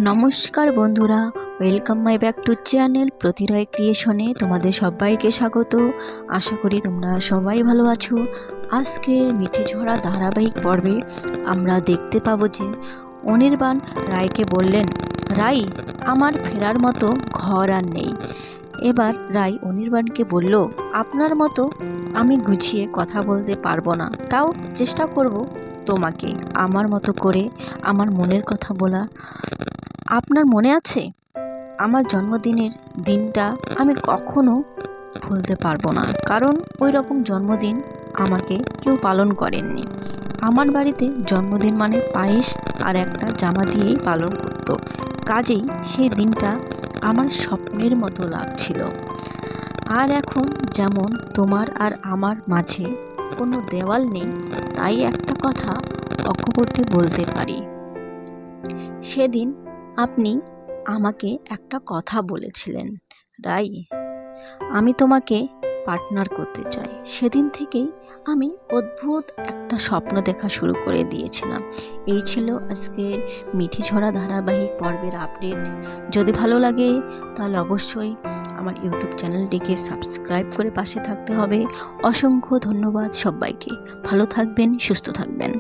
নমস্কার বন্ধুরা, welcome my back to channel প্রতিরয় ক্রিয়েশনে তোমাদের সবাইকে স্বাগত। আশা করি তোমরা সবাই ভালো আছো। আজকের মিঠি ঝরা ধারাবাহিক পর্বে আমরা দেখতে পাবো যে অনির্বাণ রায়কে বললেন, রাই, আমার ফেরার মতো ঘর আর নেই। এবার রাই অনির্বাণকে বলল, আপনার মতো আমি গুছিয়ে কথা বলতে পারবো না, তাও চেষ্টা করব তোমাকে আমার মতো করে আমার মনের কথা বলা। আপনার মনে আছে আমার জন্মদিনের দিনটা আমি কখনো ভুলতে পারবো না, কারণ ওই রকম জন্মদিন আমাকে কেউ পালন করেননি। আমার বাড়িতে জন্মদিন মানে পায়েস আর একটা জামা দিয়েই পালন করতো। কাজেই সেই দিনটা আমার স্বপ্নের মতো লাগছিল। আর এখন যেমন তোমার আর আমার মাঝে কোনো দেওয়াল নেই, তাই একটা কথা অকপটে বলতে পারি। সেদিন আপনি আমাকে একটা কথা বলেছিলেন, রাই, আমি তোমাকে পার্টনার করতে চাই। সেদিন থেকেই আমি অদ্ভুত একটা স্বপ্ন দেখা শুরু করে দিয়েছিলাম। এই ছিল আজকের মিঠি ঝরা ধারাবাহিক পর্বের আপডেট। যদি ভালো লাগে তাহলে অবশ্যই আমার ইউটিউব চ্যানেলটিকে সাবস্ক্রাইব করে পাশে থাকতে হবে। অসংখ্য ধন্যবাদ সবাইকে। ভালো থাকবেন, সুস্থ থাকবেন।